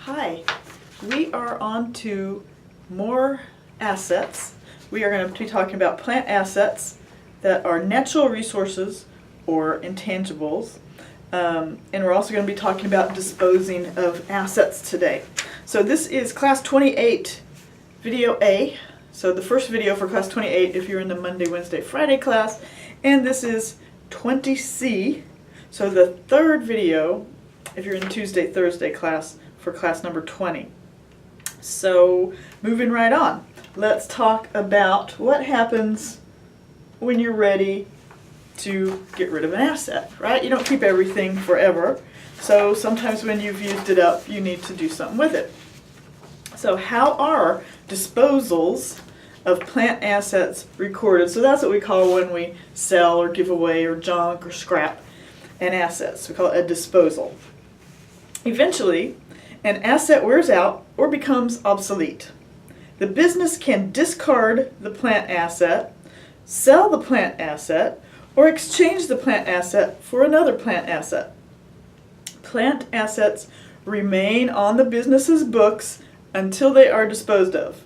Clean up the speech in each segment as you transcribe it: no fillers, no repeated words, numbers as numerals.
Hi, we are on to more assets. We are going to be talking about plant assets that are natural resources or intangibles. And we're also going to be talking about disposing of assets today. So this is Class 28 Video A. So the first video for Class 28 if you're in the Monday, Wednesday, Friday class. And this is 20C. So the third video if you're in Tuesday, Thursday class for class number 20. So moving right on, let's talk about what happens when you're ready to get rid of an asset, right? You don't keep everything forever. So sometimes when you've used it up, you need to do something with it. So how are disposals of plant assets recorded? So that's what we call when we sell or give away or junk or scrap an asset. So we call it a disposal. Eventually, an asset wears out or becomes obsolete. The business can discard the plant asset, sell the plant asset, or exchange the plant asset for another plant asset. Plant assets remain on the business's books until they are disposed of.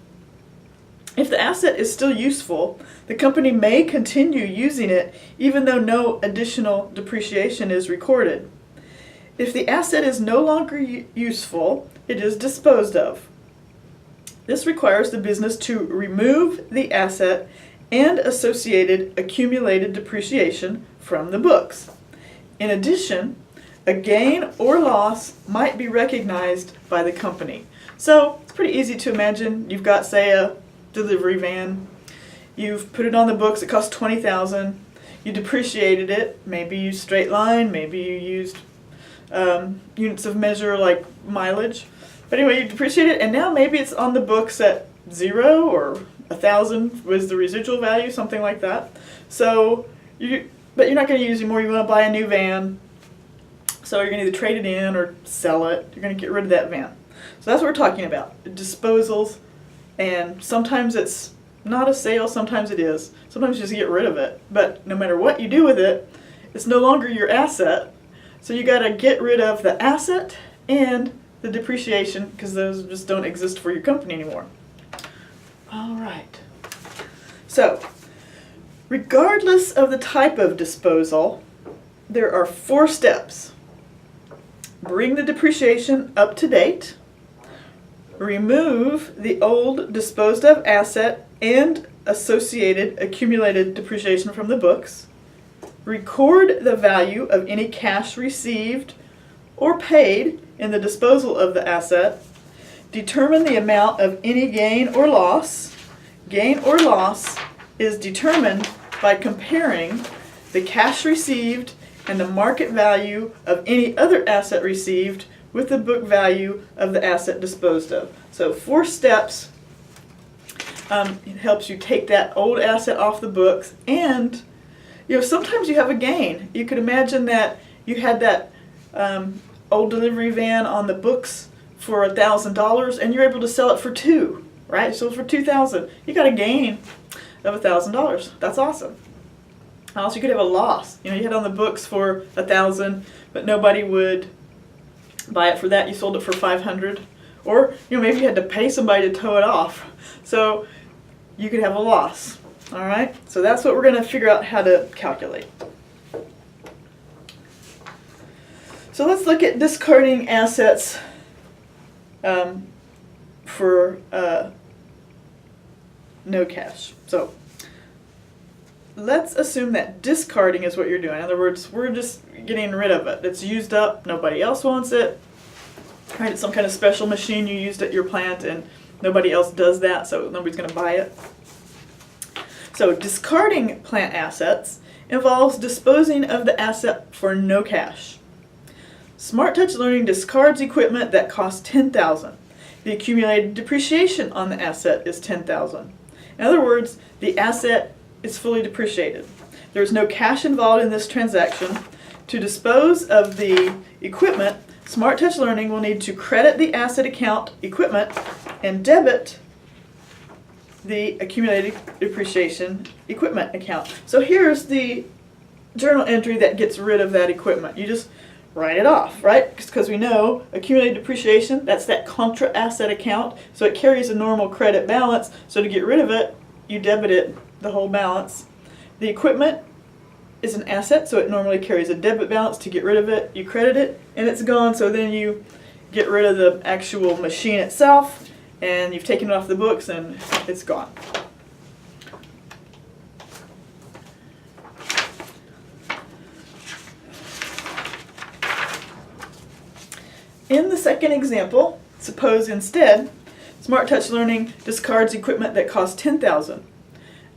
If the asset is still useful, the company may continue using it even though no additional depreciation is recorded. If the asset is no longer useful, it is disposed of. This requires the business to remove the asset and associated accumulated depreciation from the books. In addition, a gain or loss might be recognized by the company. So it's pretty easy to imagine you've got, say, a delivery van. You've put it on the books, it cost $20,000. You depreciated it, maybe you used straight line, maybe you used units of measure like mileage. But anyway, you depreciate it, and now maybe it's on the books at 0 or 1,000 was the residual value, something like that. So, but you're not going to use it anymore. You want to buy a new van, so you're going to either trade it in or sell it. You're going to get rid of that van. So that's what we're talking about, disposals. And sometimes it's not a sale, sometimes it is. Sometimes you just get rid of it. But no matter what you do with it, it's no longer your asset. So you got to get rid of the asset and the depreciation because those just don't exist for your company anymore. All right. So, regardless of the type of disposal, there are 4 steps. Bring the depreciation up to date. Remove the old disposed of asset and associated accumulated depreciation from the books. Record the value of any cash received or paid in the disposal of the asset. Determine the amount of any gain or loss. Gain or loss is determined by comparing the cash received and the market value of any other asset received with the book value of the asset disposed of. So 4 steps. It helps you take that old asset off the books, and sometimes you have a gain. You could imagine that you had that old delivery van on the books for $1,000 and you're able to sell it for $2,000, right? So for $2,000, you got a gain of $1,000. That's awesome. Also, you could have a loss. You had it on the books for $1,000, but nobody would buy it for that. You sold it for $500, or maybe you had to pay somebody to tow it off. So you could have a loss. All right. So that's what we're going to figure out how to calculate. So let's look at discarding assets for no cash. So let's assume that discarding is what you're doing. In other words, we're just getting rid of it. It's used up. Nobody else wants it. Right? It's some kind of special machine you used at your plant and nobody else does that, so nobody's going to buy it. So discarding plant assets involves disposing of the asset for no cash. Smart Touch Learning discards equipment that costs $10,000. The accumulated depreciation on the asset is $10,000. In other words, the asset is fully depreciated. There is no cash involved in this transaction. To dispose of the equipment, Smart Touch Learning will need to credit the asset account equipment and debit the accumulated depreciation equipment account. So here's the journal entry that gets rid of that equipment. You just write it off, right? Because we know accumulated depreciation, that's that contra asset account, so it carries a normal credit balance, so to get rid of it, you debit it, the whole balance. The equipment is an asset, so it normally carries a debit balance. To get rid of it, you credit it, and it's gone, so then you get rid of the actual machine itself, and you've taken it off the books, and it's gone. In the second example, suppose instead, Smart Touch Learning discards equipment that costs $10,000.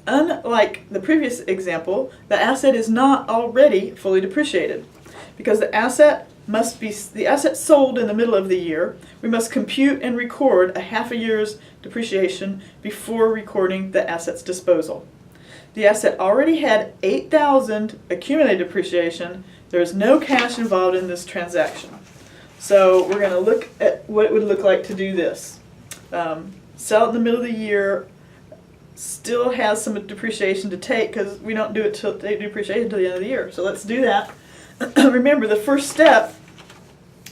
Unlike the previous example, the asset is not already fully depreciated. Because the asset sold in the middle of the year, we must compute and record a half a year's depreciation before recording the asset's disposal. The asset already had $8,000 accumulated depreciation. There is no cash involved in this transaction. So we're going to look at what it would look like to do this. Sell it in the middle of the year, still has some depreciation to take because we don't do it till they depreciation until the end of the year. So let's do that. Remember, the first step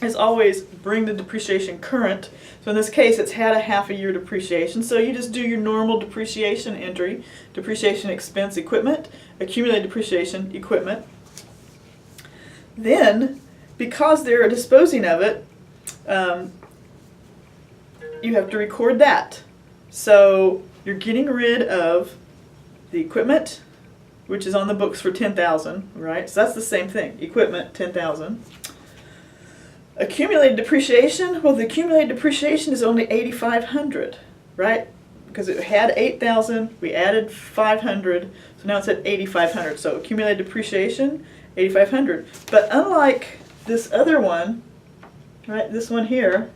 is always bring the depreciation current. So in this case, it's had a half a year depreciation. So you just do your normal depreciation entry, depreciation expense equipment, accumulated depreciation equipment. Then, because they're disposing of it, you have to record that. So you're getting rid of the equipment, which is on the books for $10,000, right? So that's the same thing. Equipment, $10,000. Accumulated depreciation, well, the accumulated depreciation is only $8,500, right? Because it had $8,000, we added $500, so now it's at $8,500. So accumulated depreciation, $8,500. But unlike this other one, right, this one here,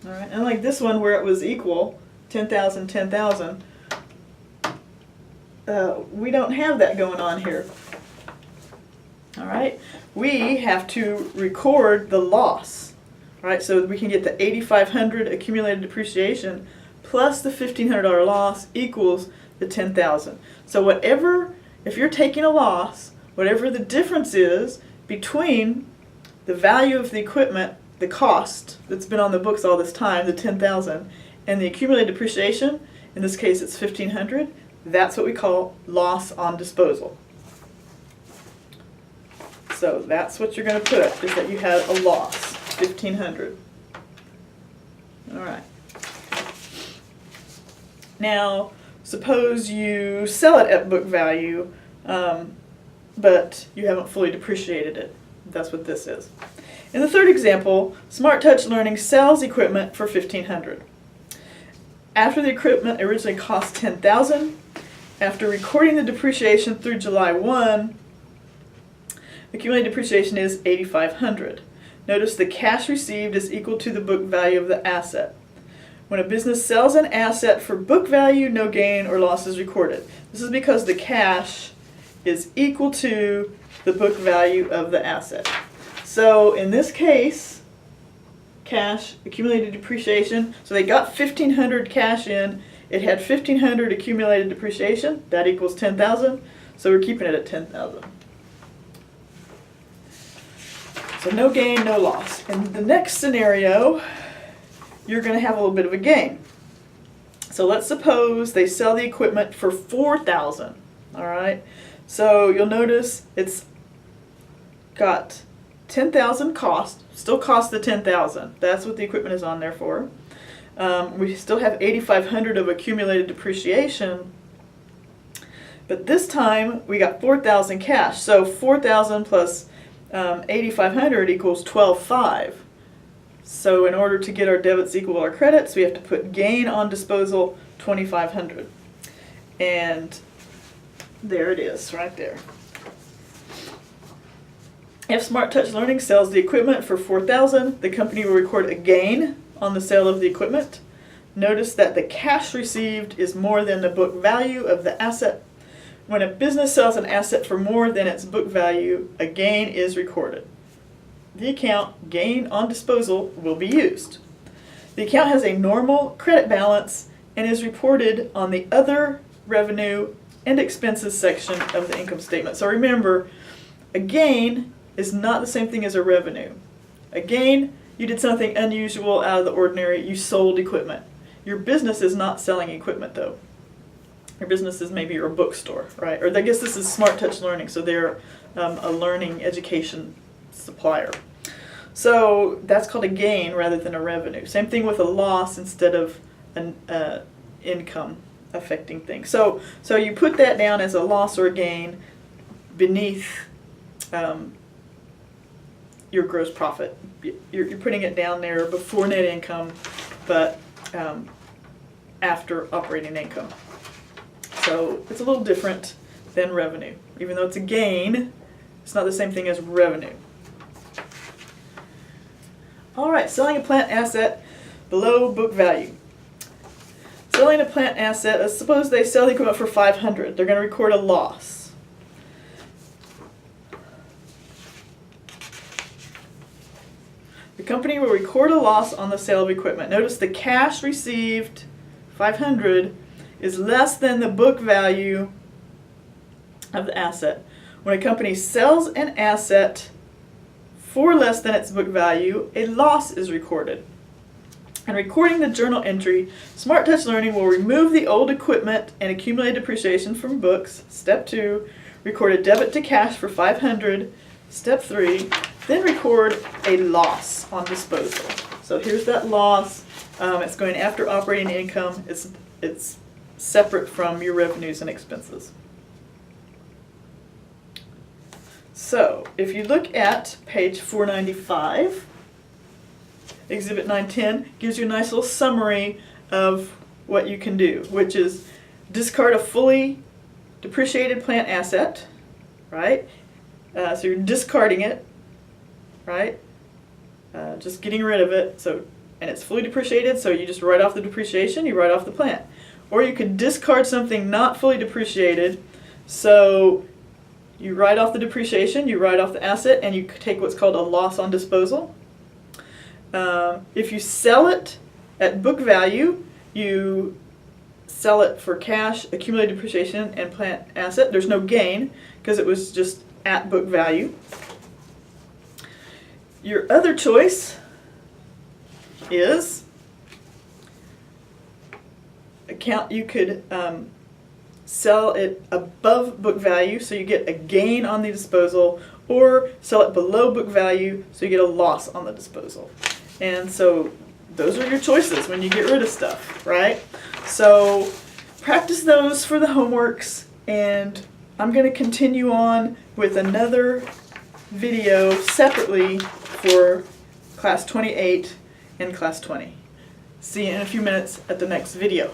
all right, unlike this one where it was equal, 10,000, 10,000, we don't have that going on here. All right, we have to record the loss, right? So we can get the $8,500 accumulated depreciation plus the $1,500 loss equals the 10,000. So whatever, if you're taking a loss, whatever the difference is between the value of the equipment, the cost that's been on the books all this time, the 10,000, and the accumulated depreciation, in this case it's 1,500, that's what we call loss on disposal. So that's what you're going to put, is that you have a loss, 1,500. All right. Now, suppose you sell it at book value, but you haven't fully depreciated it. That's what this is. In the third example, Smart Touch Learning sells equipment for $1,500. After the equipment originally cost $10,000, after recording the depreciation through July 1, accumulated depreciation is $8,500. Notice the cash received is equal to the book value of the asset. When a business sells an asset for book value, no gain or loss is recorded. This is because the cash is equal to the book value of the asset. So in this case, cash, accumulated depreciation, so they got $1,500 cash in, it had $1,500 accumulated depreciation, that equals 10,000, so we're keeping it at 10,000. So no gain, no loss. In the next scenario, you're going to have a little bit of a gain. So let's suppose they sell the equipment for $4,000, all right? So you'll notice it's got 10,000 cost, still costs the 10,000. That's what the equipment is on there for. We still have 8,500 of accumulated depreciation, but this time we got 4,000 cash. So 4,000 plus 8,500 equals 12,500. So in order to get our debits equal to our credits, we have to put gain on disposal 2,500. And there it is, right there. If Smart Touch Learning sells the equipment for $4,000, the company will record a gain on the sale of the equipment. Notice that the cash received is more than the book value of the asset. When a business sells an asset for more than its book value, a gain is recorded. The account gain on disposal will be used. The account has a normal credit balance and is reported on the other revenue and expenses section of the income statement. So remember, a gain is not the same thing as a revenue. A gain, you did something unusual, out of the ordinary, you sold equipment. Your business is not selling equipment though. Your business is maybe your bookstore, right? Or I guess this is Smart Touch Learning, so they're a learning education supplier. So that's called a gain rather than a revenue. Same thing with a loss instead of an income affecting thing. So you put that down as a loss or a gain beneath your gross profit. You're putting it down there before net income, but after operating income. So it's a little different than revenue. Even though it's a gain, it's not the same thing as revenue. All right, selling a plant asset below book value. Selling a plant asset, let's suppose they sell the equipment for $500. They're going to record a loss. The company will record a loss on the sale of equipment. Notice the cash received, $500, is less than the book value of the asset. When a company sells an asset for less than its book value, a loss is recorded. And recording the journal entry, Smart Touch Learning will remove the old equipment and accumulated depreciation from books. Step 2, record a debit to cash for $500. Step 3, then record a loss on disposal. So here's that loss. It's going after operating income. It's separate from your revenues and expenses. So if you look at page 495, Exhibit 910 gives you a nice little summary of what you can do, which is discard a fully depreciated plant asset, right? So you're discarding it, right? Just getting rid of it. And it's fully depreciated, so you just write off the depreciation, you write off the plant. Or you could discard something not fully depreciated, so you write off the depreciation, you write off the asset, and you take what's called a loss on disposal. If you sell it at book value, you sell it for cash, accumulated depreciation, and plant asset. There's no gain because it was just at book value. Your other choice is you could sell it above book value, so you get a gain on the disposal, or sell it below book value, so you get a loss on the disposal. And so those are your choices when you get rid of stuff, right? So practice those for the homeworks, and I'm going to continue on with another video separately for Class 28 and Class 20. See you in a few minutes at the next video.